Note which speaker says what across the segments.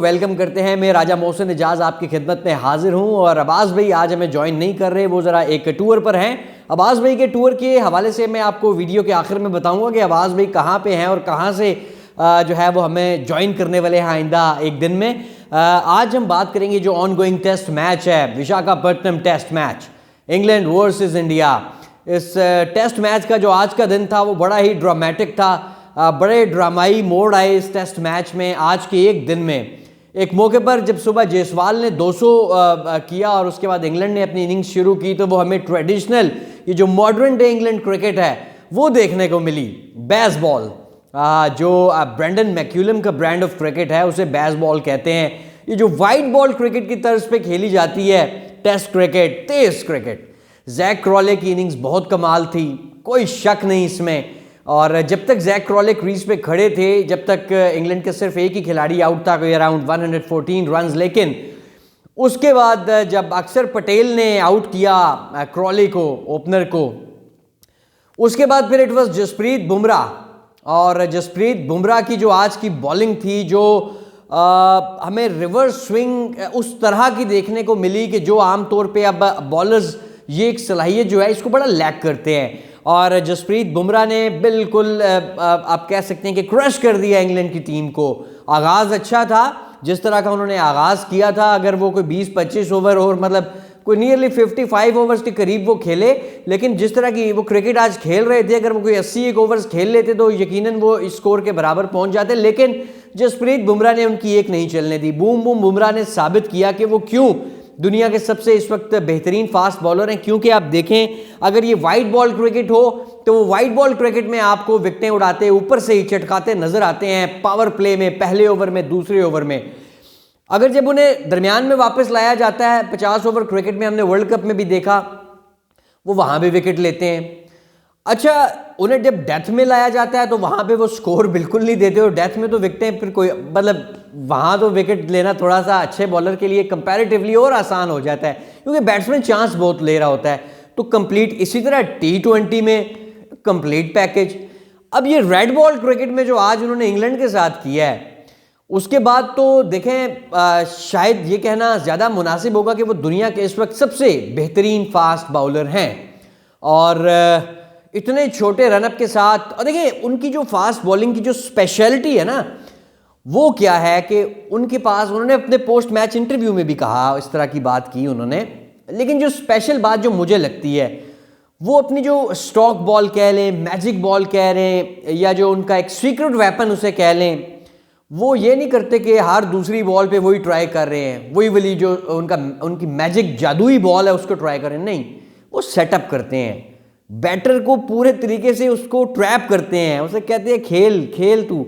Speaker 1: Welcome करते हैं। मैं राजा मोहसिन एजाज आपकी खिदमत में हाजिर हूं और अब्बास भाई आज हमें ज्वाइन नहीं कर रहे, वो ज़रा एक टूर पर हैं। अब्बास भाई के टूर के हवाले से मैं आपको वीडियो के आखिर में बताऊंगा कि अब्बास भाई कहां पे हैं और कहां से जो है वो हमें ज्वाइन करने वाले हैं आइंदा एक दिन में। आज हम बात करेंगे जो ऑन गोइंग टेस्ट मैच है, Visakhapatnam test match, England versus India. इस टेस्ट मैच का जो आज का दिन था वो बड़ा ही ड्रामेटिक था। बड़े ड्रामाई मोड़ आए इस टेस्ट मैच में आज के एक दिन में। एक मौके पर जब सुबह जायसवाल ने 200 किया और उसके बाद इंग्लैंड ने अपनी इनिंग्स शुरू की तो वो हमें ट्रेडिशनल ये जो मॉडर्न डे इंग्लैंड क्रिकेट है वो देखने को मिली। बेसबॉल, जो ब्रेंडन मैक्यूलम का ब्रांड ऑफ क्रिकेट है उसे बेसबॉल कहते हैं। ये जो वाइट बॉल क्रिकेट की तर्ज पे खेली जाती है टेस्ट क्रिकेट, तेज क्रिकेट। जैक क्रॉले की इनिंग्स बहुत कमाल थी, कोई शक नहीं इसमें। और जब तक जैक क्रॉले क्रीज पे खड़े थे, जब तक इंग्लैंड का सिर्फ एक ही खिलाड़ी आउट था, कोई अराउंड 114 रन्स। लेकिन उसके बाद जब अक्षर पटेल ने आउट किया क्रॉले को, ओपनर को, उसके बाद फिर इट वाज जसप्रीत बुमराह। और जसप्रीत बुमराह की जो आज की बॉलिंग थी, जो हमें रिवर्स स्विंग उस तरह की देखने को मिली कि जो आमतौर पे अब बॉलर्स ये एक सलाहियत जो है इसको बड़ा लैक करते हैं। और जसप्रीत बुमराह ने बिल्कुल आप कह सकते हैं कि क्रश कर दिया इंग्लैंड की टीम को। आगाज़ अच्छा था, जिस तरह का उन्होंने आगाज़ किया था। अगर वो कोई 20-25 ओवर और मतलब कोई नियरली 55 ओवर्स के करीब वो खेले, लेकिन जिस तरह की वो क्रिकेट आज खेल रहे थे, अगर वो कोई 81 ओवर्स खेल लेते तो यकीनन वो इस स्कोर के बराबर पहुंच जाते। लेकिन जसप्रीत बुमराह ने उनकी एक नहीं चलने दी। बूम बूम बुमराह ने साबित किया कि वो क्यों दुनिया के सबसे इस वक्त बेहतरीन फास्ट बॉलर हैं। क्योंकि आप देखें, अगर ये वाइट बॉल क्रिकेट हो तो वो वाइट बॉल क्रिकेट में आपको विकेटें उड़ाते, ऊपर से ही चटकाते नजर आते हैं, पावर प्ले में, पहले ओवर में, दूसरे ओवर में। अगर जब उन्हें दरमियान में वापस लाया जाता है 50 ओवर क्रिकेट में, हमने वर्ल्ड कप में भी देखा, वो वहां भी विकेट लेते हैं। अच्छा, उन्हें जब डेथ में लाया जाता है तो वहां पे वो स्कोर बिल्कुल नहीं देते, और डेथ में तो विकेटें फिर कोई मतलब वहां तो विकेट लेना थोड़ा सा अच्छे बॉलर के लिए कंपैरेटिवली और आसान हो जाता है, क्योंकि बैट्समैन चांस बहुत ले रहा होता है। तो कंप्लीट इसी तरह T20 में कंप्लीट पैकेज। अब ये रेड बॉल क्रिकेट में जो आज उन्होंने इंग्लैंड के साथ किया है, उसके बाद तो देखें शायद ये कहना ज़्यादा मुनासिब होगा कि वो दुनिया के इस वक्त सबसे बेहतरीन फास्ट बॉलर हैं। और इतने छोटे रनअप के साथ, और देखिए उनकी जो फास्ट बॉलिंग की जो स्पेशलिटी है ना, वो क्या है कि उनके पास, उन्होंने अपने पोस्ट मैच इंटरव्यू में भी कहा, इस तरह की बात की उन्होंने। लेकिन जो स्पेशल बात जो मुझे लगती है, वो अपनी जो स्टॉक बॉल कह लें, मैजिक बॉल कह लें, या जो उनका एक सीक्रेट वेपन उसे कह लें, वो ये नहीं करते कि हर दूसरी बॉल पे वही ट्राई कर रहे हैं, वही वाली जो उनकी मैजिक जादुई बॉल है उसको ट्राई कर रहे हैं। नहीं, वो सेटअप करते हैं, बैटर को पूरे तरीके से उसको ट्रैप करते हैं, उसे कहते हैं खेल खेल तू।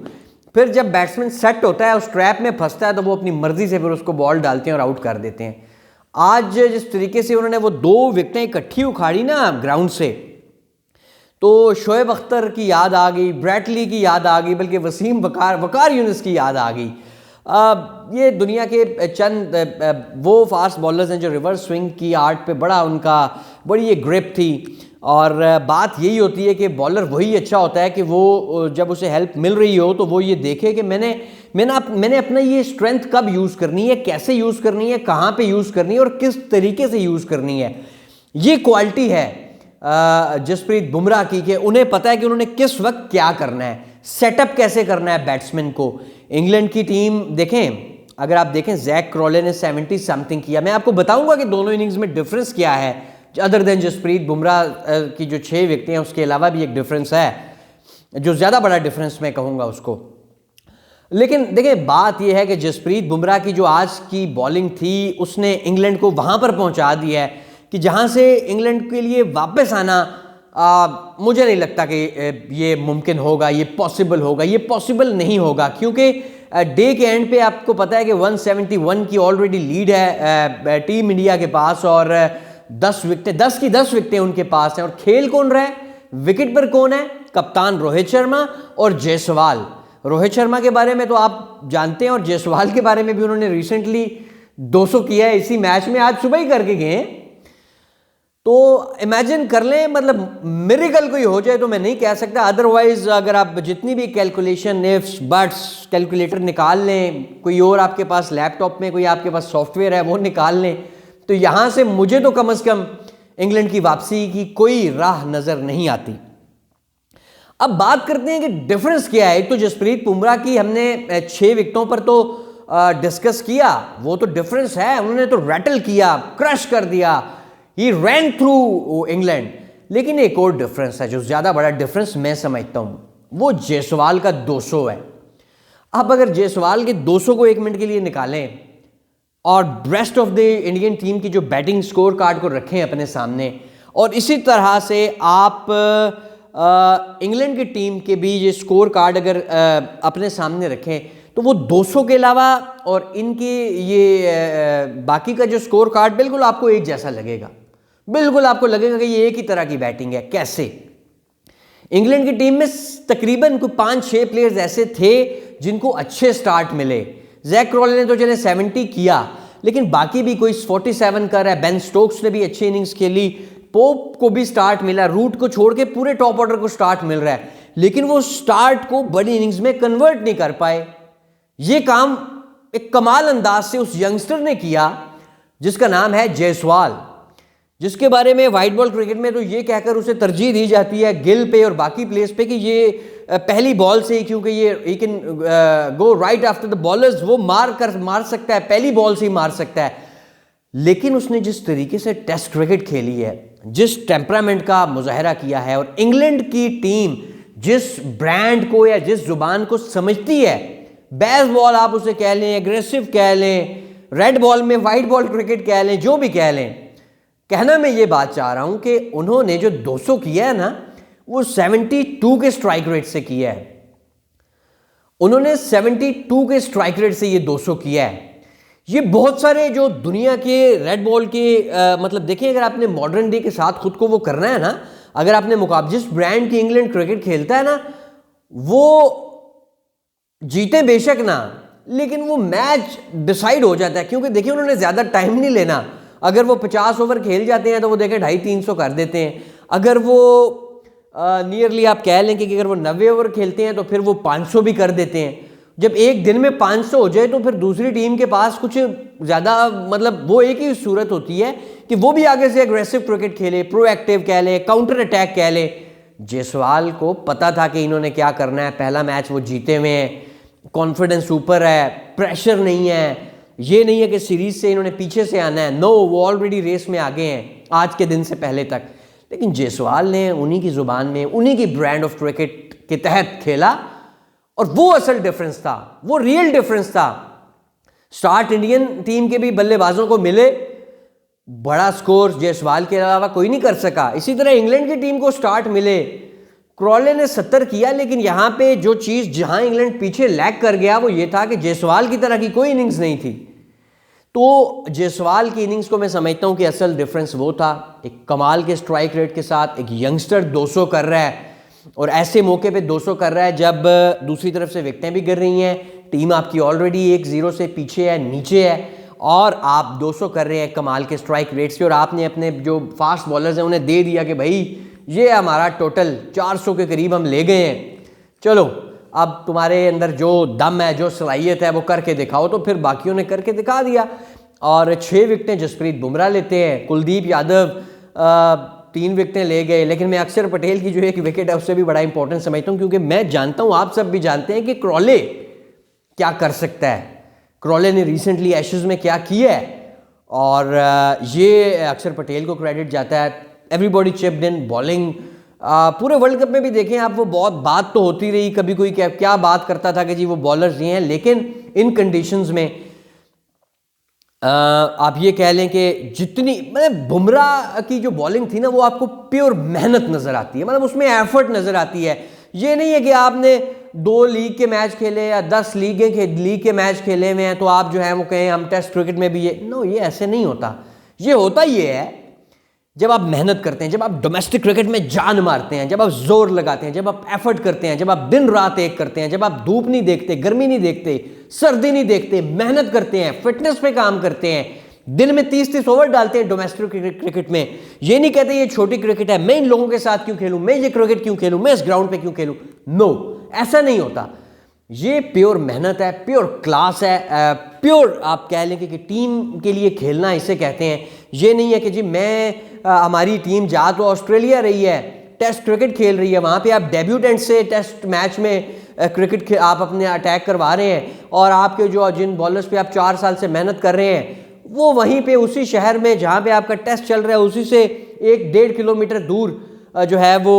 Speaker 1: फिर जब बैट्समैन सेट होता है, उस ट्रैप में फंसता है, तो वो अपनी मर्जी से फिर उसको बॉल डालते हैं और आउट कर देते हैं। आज जिस तरीके से उन्होंने वो 2 विकेटें इकट्ठी उखाड़ी ना ग्राउंड से, तो शोएब अख्तर की याद आ गई, ब्रैटली की याद आ गई, बल्कि वसीम वकार यूनुस की याद आ गई। ये दुनिया के चंद वो फास्ट बॉलर्स हैं जो रिवर्स स्विंग की आर्ट पे बड़ी ये ग्रिप थी। और बात यही होती है कि बॉलर वही अच्छा होता है कि वो जब उसे हेल्प मिल रही हो तो वो ये देखे कि मैंने अपना ये स्ट्रेंथ कब यूज़ करनी है, कैसे यूज़ करनी है, कहाँ पे यूज़ करनी है और किस तरीके से यूज़ करनी है। ये क्वालिटी है जसप्रीत बुमराह की, कि उन्हें पता है कि उन्होंने किस वक्त क्या करना है, सेटअप कैसे करना है बैट्समैन को। इंग्लैंड की टीम देखें, अगर आप देखें, जैक क्रॉले ने 70 समथिंग किया। मैं आपको बताऊंगा कि दोनों इनिंग्स में डिफरेंस क्या है, अदर देन जसप्रीत बुमराह की जो 6 विकेटें हैं, उसके अलावा भी एक डिफरेंस है, जो ज़्यादा बड़ा डिफरेंस मैं कहूँगा उसको। लेकिन देखिए, बात यह है कि जसप्रीत बुमराह की जो आज की बॉलिंग थी, उसने इंग्लैंड को वहाँ पर पहुँचा दिया है कि जहाँ से इंग्लैंड के लिए वापस आना मुझे नहीं लगता कि ये मुमकिन होगा, ये पॉसिबल होगा। ये पॉसिबल नहीं होगा, क्योंकि डे के एंड पे आपको पता है कि 171 की ऑलरेडी लीड है टीम इंडिया के पास, और 10 की 10 विकेटें उनके पास हैं। और खेल कौन रहा है, विकेट पर कौन है? कप्तान रोहित शर्मा और जायसवाल। रोहित शर्मा के बारे में तो आप जानते हैं, और जायसवाल के बारे में भी उन्होंने रिसेंटली 200 किया है इसी मैच में, आज सुबह ही करके गए हैं। तो इमेजिन कर लें, मतलब मिरेकल कोई हो जाए तो मैं नहीं कह सकता, अदरवाइज अगर आप जितनी भी कैलकुलेशन, इफ्स बट्स, कैलकुलेटर निकाल लें, कोई और आपके पास लैपटॉप में कोई आपके पास सॉफ्टवेयर है वो निकाल लें, तो यहां से मुझे तो कम से कम इंग्लैंड की वापसी की कोई राह नजर नहीं आती। अब बात करते हैं कि डिफरेंस क्या है। तो जसप्रीत बुमराह की हमने 6 विकेटों पर तो डिस्कस किया, वो तो डिफरेंस है, उन्होंने तो रैटल किया, क्रश कर दिया, ही रैन थ्रू इंग्लैंड। लेकिन एक और डिफरेंस है जो ज्यादा बड़ा डिफरेंस मैं समझता हूं, वो जायसवाल का 200 है। अब अगर जायसवाल के 200 को 1 मिनट के लिए निकालें और rest of the Indian team की जो बैटिंग स्कोर कार्ड को रखें अपने सामने, और इसी तरह से आप इंग्लैंड की टीम के भी ये स्कोर कार्ड अगर अपने सामने रखें, तो वो 200 के अलावा और इनके ये बाकी का जो स्कोर कार्ड बिल्कुल आपको एक जैसा लगेगा। बिल्कुल आपको लगेगा कि ये एक ही तरह की बैटिंग है। कैसे? इंग्लैंड की टीम में तकरीबन कोई 5-6 प्लेयर्स ऐसे थे जिनको अच्छे स्टार्ट मिले। जैक क्रॉले ने तो चले 70 किया, लेकिन बाकी भी कोई 47 कर रहा है। बेन स्टोक्स ने भी अच्छी इनिंग्स खेली, पोप को भी स्टार्ट मिला, रूट को छोड़ के पूरे टॉप ऑर्डर को स्टार्ट मिल रहा है, लेकिन वो स्टार्ट को बड़ी इनिंग्स में कन्वर्ट नहीं कर पाए। ये काम एक कमाल अंदाज से उस यंगस्टर ने किया जिसका नाम है जायसवाल, जिसके बारे में वाइट बॉल क्रिकेट में तो ये कहकर उसे तरजीह दी जाती है गिल पे और बाकी प्लेयर्स पे कि ये पहली बॉल से ही, क्योंकि ये can go right after the bowlers, वो मार सकता है, पहली बॉल से ही मार सकता है। लेकिन उसने जिस तरीके से टेस्ट क्रिकेट खेली है, जिस टेम्परामेंट का मुजाहरा किया है, और इंग्लैंड की टीम जिस ब्रांड को या जिस जुबान को समझती है, बेस बॉल आप उसे कह लें, एग्रेसिव कह लें, रेड बॉल में वाइट बॉल क्रिकेट कह लें, जो भी कह लें, कहना मैं ये बात चाह रहा हूं कि उन्होंने जो 200 किया है ना, वो 72 के स्ट्राइक रेट से किया है। उन्होंने 72 के स्ट्राइक रेट से ये 200 किया है। ये बहुत सारे जो दुनिया के रेड बॉल के मतलब देखें, अगर आपने मॉडर्न डे के साथ खुद को वो करना है ना, अगर आपने मुकाबले जिस ब्रांड की इंग्लैंड क्रिकेट खेलता है ना, वो जीते बेशक ना, लेकिन वो मैच डिसाइड हो जाता है। क्योंकि देखिए उन्होंने ज्यादा टाइम नहीं लेना। अगर वो 50 ओवर खेल जाते हैं तो वो देखें 250-300 कर देते हैं। अगर वो नियरली आप कह लें कि अगर वो 90 ओवर खेलते हैं तो फिर वो 500 भी कर देते हैं। जब एक दिन में 500 हो जाए तो फिर दूसरी टीम के पास कुछ ज़्यादा, मतलब वो एक ही सूरत होती है कि वो भी आगे से एग्रेसिव क्रिकेट खेले, प्रोएक्टिव कह ले, काउंटर अटैक कह ले। जायसवाल को पता था कि इन्होंने क्या करना है। पहला मैच वो जीते हुए हैं, कॉन्फिडेंस ऊपर है, प्रेशर नहीं है, ये नहीं है कि सीरीज से इन्होंने पीछे से आना है। नो, वो ऑलरेडी रेस में आगे हैं आज के दिन से पहले तक। लेकिन जायसवाल ने उन्हीं की जुबान में, उन्हीं की ब्रांड ऑफ क्रिकेट के तहत खेला, और वो असल डिफरेंस था, वो रियल डिफरेंस था। स्टार्ट इंडियन टीम के भी बल्लेबाजों को मिले, बड़ा स्कोर जायसवाल के अलावा कोई नहीं कर सका। इसी तरह इंग्लैंड की टीम को स्टार्ट मिले, क्रॉले ने 70 किया, लेकिन यहां पे जो चीज जहां इंग्लैंड पीछे लैग कर गया वो ये था कि जायसवाल की तरह की कोई इनिंग्स नहीं थी। तो जायसवाल की इनिंग्स को मैं समझता हूं कि असल डिफरेंस वो था, एक कमाल के स्ट्राइक रेट के साथ एक यंगस्टर 200 कर रहा है, और ऐसे मौके पे 200 कर रहा है जब दूसरी तरफ से विकेटें भी गिर रही हैं, टीम आपकी ऑलरेडी 1-0 से पीछे है, नीचे है, और आप 200 कर रहे हैं कमाल के स्ट्राइक रेट से। और आपने अपने जो फास्ट बॉलर्स हैं उन्हें दे दिया कि भाई ये हमारा टोटल 400 के करीब हम ले गए हैं, चलो अब तुम्हारे अंदर जो दम है, जो सलाहियत है वो करके दिखाओ। तो फिर बाकियों ने करके दिखा दिया, और 6 विकेटें जसप्रीत बुमराह लेते हैं, कुलदीप यादव 3 विकेटें ले गए। लेकिन मैं अक्षर पटेल की जो एक विकेट है उससे भी बड़ा इंपॉर्टेंट समझता हूँ, क्योंकि मैं जानता हूँ, आप सब भी जानते हैं कि क्रॉले क्या कर सकता है। क्रॉले ने रिसेंटली एशेज में क्या किया है, और ये अक्षर पटेल को क्रेडिट जाता है। एवरीबॉडी चिप्ड इन, बॉलिंग पूरे वर्ल्ड कप में भी देखें आप, वो बहुत बात तो होती रही, कभी कोई क्या बात करता था कि जी वो बॉलर्स ये हैं, लेकिन इन कंडीशंस में आप ये कह लें कि जितनी मतलब बुमराह की जो बॉलिंग थी ना, वो आपको प्योर मेहनत नजर आती है, मतलब उसमें एफर्ट नजर आती है। ये नहीं है कि आपने 2 लीग के मैच खेले या 10 लीग के मैच खेले हुए हैं तो आप जो है वो कहें हम टेस्ट क्रिकेट में भी ये, नो, ये ऐसे नहीं होता। ये होता ये है जब आप मेहनत करते हैं, जब आप डोमेस्टिक क्रिकेट में जान मारते हैं, जब आप जोर लगाते हैं, जब आप एफर्ट करते हैं, जब आप दिन रात एक करते हैं, जब आप धूप नहीं देखते, गर्मी नहीं देखते, सर्दी नहीं देखते, मेहनत करते हैं, फिटनेस पे काम करते हैं, दिन में 30-30 ओवर डालते हैं डोमेस्टिक क्रिकेट में। ये नहीं कहते ये छोटी क्रिकेट है, मैं इन लोगों के साथ क्यों खेलूं, मैं ये क्रिकेट क्यों खेलूं, मैं इस ग्राउंड पे क्यों खेलूं। नो, ऐसा नहीं होता। ये प्योर मेहनत है, प्योर क्लास है, प्योर आप कह लें कि टीम के लिए खेलना इसे कहते हैं। ये नहीं है कि जी हमारी टीम जा तो ऑस्ट्रेलिया रही है, टेस्ट क्रिकेट खेल रही है, वहाँ पे आप डेब्यूटेंट से टेस्ट मैच में क्रिकेट आप अपने अटैक करवा रहे हैं, और आपके जिन बॉलर्स पे आप 4 साल से मेहनत कर रहे हैं वो वहीं पे उसी शहर में जहाँ पे आपका टेस्ट चल रहा है उसी से 1-1.5 किलोमीटर दूर जो है वो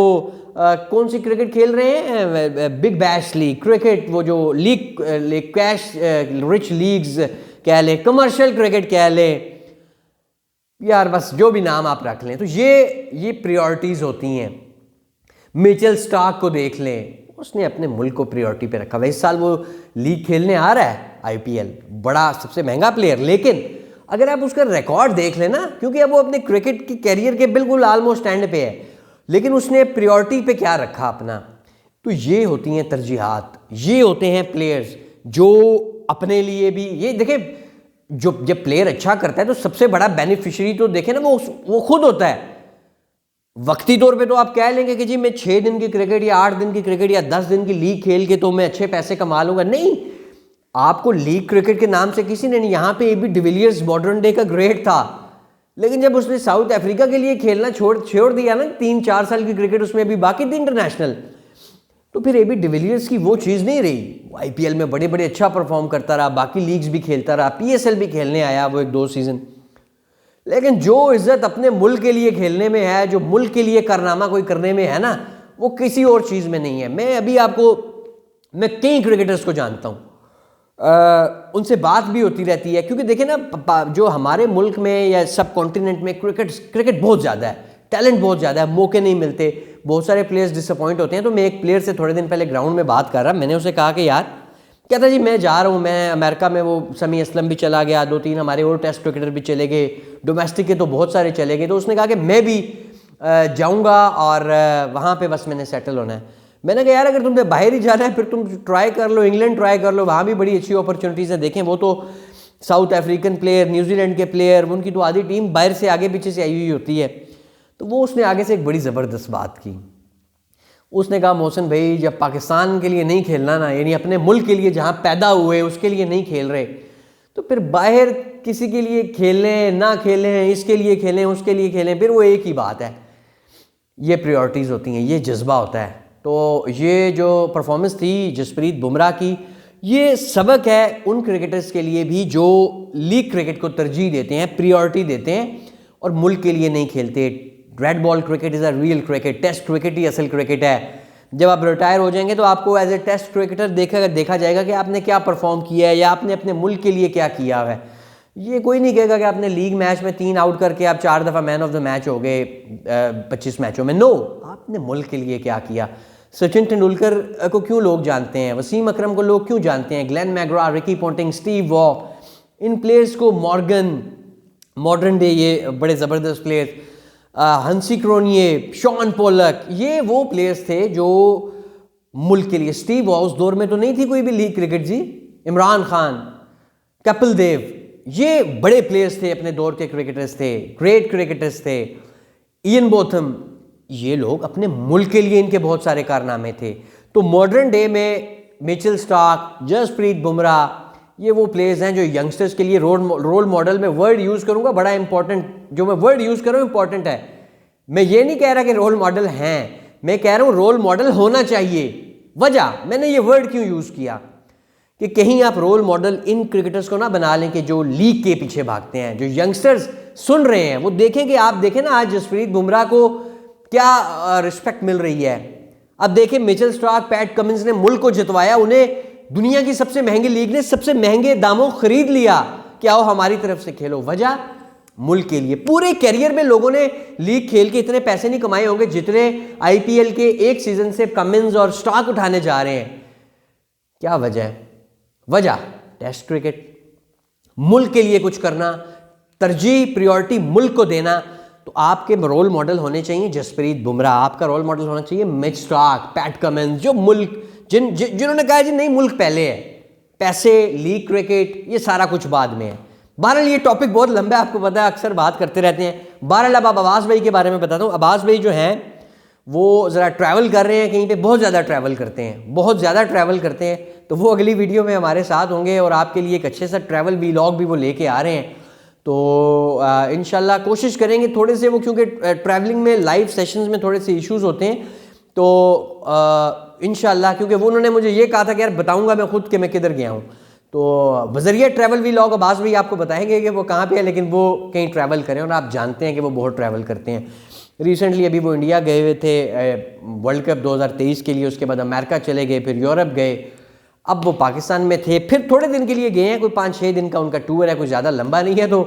Speaker 1: कौन सी क्रिकेट खेल रहे हैं, बिग बैश लीग क्रिकेट, वो जो लीग कैश रिच लीग्स कह लें, कमर्शियल क्रिकेट कह लें, यार बस जो भी नाम आप रख लें। तो ये प्रायोरिटीज़ होती हैं। मिचेल स्टार्क को देख लें, उसने अपने मुल्क को प्रायोरिटी पे रखा हुआ। इस साल वो लीग खेलने आ रहा है, आईपीएल, बड़ा सबसे महंगा प्लेयर, लेकिन अगर आप उसका रिकॉर्ड देख लेना, क्योंकि अब वो अपने क्रिकेट की कैरियर के बिल्कुल ऑलमोस्ट एंड पे है, लेकिन उसने प्रायोरिटी पे क्या रखा अपना। तो ये होती हैं तरजीहात, ये होते हैं प्लेयर्स जो अपने लिए भी, ये देखें जब प्लेयर अच्छा करता है तो सबसे बड़ा बेनिफिशियरी तो देखें ना वो खुद होता है। वक्ती तौर पे तो आप कह लेंगे कि जी मैं 6 दिन की क्रिकेट या 8 दिन की क्रिकेट या 10 दिन की लीग खेल के तो मैं अच्छे पैसे कमा लूंगा। नहीं, आपको लीग क्रिकेट के नाम से किसी ने नहीं, यहाँ पे एबी डिविलियर्स मॉडर्न डे का ग्रेट था, लेकिन जब उसने साउथ अफ्रीका के लिए खेलना छोड़ दिया ना, 3-4 साल की क्रिकेट उसमें अभी बाकी थी इंटरनेशनल, तो फिर एबी डिविलियर्स की वो चीज़ नहीं रही। वो आईपीएल में बड़े बड़े अच्छा परफॉर्म करता रहा, बाकी लीग्स भी खेलता रहा, पीएसएल भी खेलने आया वो 1-2 सीजन, लेकिन जो इज्जत अपने मुल्क के लिए खेलने में है, जो मुल्क के लिए कारनामा कोई करने में है ना, वो किसी और चीज़ में नहीं है। मैं कई क्रिकेटर्स को जानता हूँ, उनसे बात भी होती रहती है, क्योंकि देखें ना जो हमारे मुल्क में या सब कॉन्टिनेंट में क्रिकेट बहुत ज़्यादा है, टैलेंट बहुत ज़्यादा है, मौके नहीं मिलते, बहुत सारे प्लेयर्स डिसअपॉइंट होते हैं। तो मैं एक प्लेयर से थोड़े दिन पहले ग्राउंड में बात कर रहा, मैंने उसे कहा कि यार, कहता जी मैं जा रहा हूँ, मैं अमेरिका में, वो समी असलम भी चला गया, 2-3 हमारे और टेस्ट क्रिकेटर भी चले गए, डोमेस्टिक के तो बहुत सारे चले गए, तो उसने कहा कि मैं भी जाऊँगा और वहाँ पे बस मैंने सेटल होना है। मैंने कहा यार अगर तुमने बाहर ही जाना है फिर तुम ट्राई कर लो, इंग्लैंड ट्राई कर लो, वहाँ भी बड़ी अच्छी अपॉर्चुनिटीज़ है। देखें वो तो साउथ अफ्रीकन प्लेयर, न्यूजीलैंड के प्लेयर, उनकी तो आधी टीम बाहर से आगे पीछे से आई हुई होती है। तो वो उसने आगे से एक बड़ी ज़बरदस्त बात की, उसने कहा मोहसिन भाई जब पाकिस्तान के लिए नहीं खेलना ना, यानी अपने मुल्क के लिए जहाँ पैदा हुए उसके लिए नहीं खेल रहे, तो फिर बाहर किसी के लिए खेलें ना खेलें, इसके लिए खेलें उसके लिए खेलें, फिर वो एक ही बात है। ये प्रायोरिटीज़ होती हैं, ये जज्बा होता है। तो ये जो परफॉर्मेंस थी जसप्रीत बुमराह की, ये सबक है उन क्रिकेटर्स के लिए भी जो लीग क्रिकेट को तरजीह देते हैं, प्रायोरिटी देते हैं और मुल्क के लिए नहीं खेलते। Red ball cricket is a real cricket, test cricket ही असल क्रिकेट है। जब आप रिटायर हो जाएंगे तो आपको एज ए टेस्ट क्रिकेटर देखा जाएगा कि आपने क्या परफॉर्म किया है या आपने अपने मुल्क के लिए क्या किया है। ये कोई नहीं कहेगा कि आपने लीग मैच में 3 आउट करके आप 4 दफ़ा मैन ऑफ द मैच हो गए 25 मैचों में। नो, आपने मुल्क के लिए क्या किया। सचिन तेंदुलकर को क्यों लोग जानते हैं, वसीम अकरम को लोग क्यों जानते हैं, Glenn McGrath, Ricky Ponting, Steve Waugh, इन प्लेयर्स को, मॉडर्न डे, ये बड़े ज़बरदस्त प्लेयर्स, हंसी क्रोनिये, शॉन पोलक, ये वो प्लेयर्स थे जो मुल्क के लिए। स्टीव वॉ उस दौर में तो नहीं थी कोई भी लीग क्रिकेट जी, इमरान खान, कपिल देव, ये बड़े प्लेयर्स थे, अपने दौर के क्रिकेटर्स थे, ग्रेट क्रिकेटर्स थे। इयन बोथम, ये लोग अपने मुल्क के लिए, इनके बहुत सारे कारनामे थे। तो मॉडर्न डे में मिचेल स्टार्क, जसप्रीत बुमराह, ये वो प्लेयर्स हैं जो यंगस्टर्स के लिए रोल मॉडल में वर्ड यूज़ करूंगा, बड़ा इंपॉर्टेंट, जो मैं वर्ड यूज़ कर रहा हूँ इंपॉर्टेंट है। मैं ये नहीं कह रहा कि रोल मॉडल हैं, मैं कह रहा हूँ रोल मॉडल होना चाहिए। वजह मैंने ये वर्ड क्यों यूज़ किया कि कहीं आप रोल मॉडल इन क्रिकेटर्स को ना बना लें कि जो लीग के पीछे भागते हैं। जो यंगस्टर्स सुन रहे हैं वो देखें कि आप देखें ना आज जसप्रीत बुमराह को क्या रिस्पेक्ट मिल रही है। अब देखें मिचेल स्टार्क, पैट कमिंस ने मुल्क को जितवाया, उन्हें दुनिया की सबसे महंगी लीग ने सबसे महंगे दामों खरीद लिया कि आओ हमारी तरफ से खेलो। वजह मुल्क के लिए। पूरे कैरियर में लोगों ने लीग खेल के इतने पैसे नहीं कमाए होंगे जितने आईपीएल के एक सीजन से कमिंस और स्टार्क उठाने जा रहे हैं। क्या वजह है? वजह टेस्ट क्रिकेट, मुल्क के लिए कुछ करना, तरजीह प्रायोरिटी मुल्क को देना। तो आपके रोल मॉडल होने चाहिए जसप्रीत बुमराह, आपका रोल मॉडल होना चाहिए मिच स्टार्क, पैट कमिंस, जो मुल्क जिन्होंने कहा जी नहीं मुल्क पहले है, पैसे, लीग क्रिकेट, ये सारा कुछ बाद में है। बहरहाल ये टॉपिक बहुत लंबा है, आपको पता है अक्सर बात करते रहते हैं। बहरहाल अब अब्बास भाई के बारे में बताता हूँ। अब्बास भाई जो हैं वो ज़रा ट्रैवल कर रहे हैं कहीं पे, बहुत ज़्यादा ट्रैवल करते हैं, बहुत ज़्यादा ट्रैवल करते हैं। तो वो अगली वीडियो में हमारे साथ होंगे और आपके लिए एक अच्छे सा ट्रैवल वीलॉग भी वो लेके आ रहे हैं। तो इंशाल्लाह कोशिश करेंगे थोड़े से वो, क्योंकि ट्रैवलिंग में लाइव सेशंस में थोड़े से इश्यूज होते हैं, तो इंशाल्लाह, क्योंकि वो उन्होंने मुझे ये कहा था कि यार बताऊंगा मैं खुद कि मैं किधर गया हूँ, तो बजरिया ट्रैवल वीलॉग अब्बास भाई आपको बताएंगे कि वो कहाँ पे है, लेकिन वो कहीं ट्रैवल करें और आप जानते हैं कि वो बहुत ट्रैवल करते हैं। रिसेंटली अभी वो इंडिया गए हुए थे वर्ल्ड कप 2023 के लिए, उसके बाद अमेरिका चले गए, फिर यूरोप गए, अब वो पाकिस्तान में थे, फिर थोड़े दिन के लिए गए हैं, कोई 5-6 दिन का उनका टूर है, कोई ज़्यादा लंबा नहीं है। तो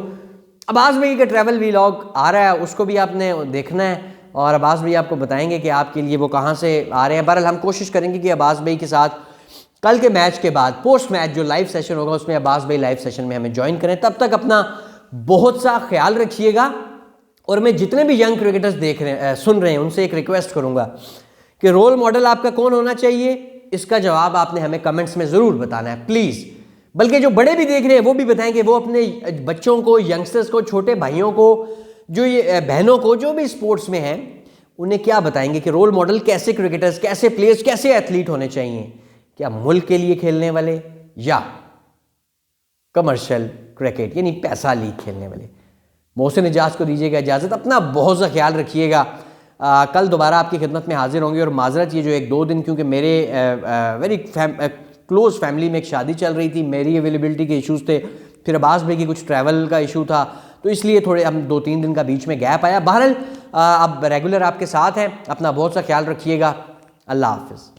Speaker 1: अब्बास भाई का ट्रैवल वीलॉग आ रहा है, उसको भी आपने देखना है और अब्बास भाई आपको बताएंगे कि आपके लिए वो कहाँ से आ रहे हैं। बहरहाल हम कोशिश करेंगे कि अब्बास भाई के साथ कल के मैच के बाद पोस्ट मैच जो लाइव सेशन होगा उसमें अब्बास भाई लाइव सेशन में हमें ज्वाइन करें। तब तक अपना बहुत सा ख्याल रखिएगा। और मैं जितने भी यंग क्रिकेटर्स देख रहे हैं, सुन रहे हैं, उनसे एक रिक्वेस्ट करूंगा कि रोल मॉडल आपका कौन होना चाहिए, इसका जवाब आपने हमें कमेंट्स में ज़रूर बताना है प्लीज़। बल्कि जो बड़े भी देख रहे हैं वो भी बताएं कि वो अपने बच्चों को, यंगस्टर्स को, छोटे भाइयों को, जो ये बहनों को जो भी स्पोर्ट्स में हैं, उन्हें क्या बताएंगे कि रोल मॉडल कैसे क्रिकेटर्स, कैसे प्लेयर्स, कैसे एथलीट होने चाहिए। क्या मुल्क के लिए खेलने वाले या कमर्शियल क्रिकेट यानी पैसा लीग खेलने वाले। मोहसिन इजाज़ को दीजिएगा इजाज़त, अपना बहुत सा ख्याल रखिएगा। कल दोबारा आपकी खिदमत में हाजिर होंगे। और माजरत ये जो 1-2 दिन, क्योंकि मेरे वेरी क्लोज़ फैमिली में एक शादी चल रही थी, मेरी अवेलेबिलिटी के इश्यूज़ थे, फिर अब्बास भाई की कुछ ट्रैवल का इशू था, तो इसलिए थोड़े हम 2-3 दिन का बीच में गैप आया। बहरहाल अब रेगुलर आपके साथ हैं, अपना बहुत सा ख्याल रखिएगा। अल्लाह हाफिज़।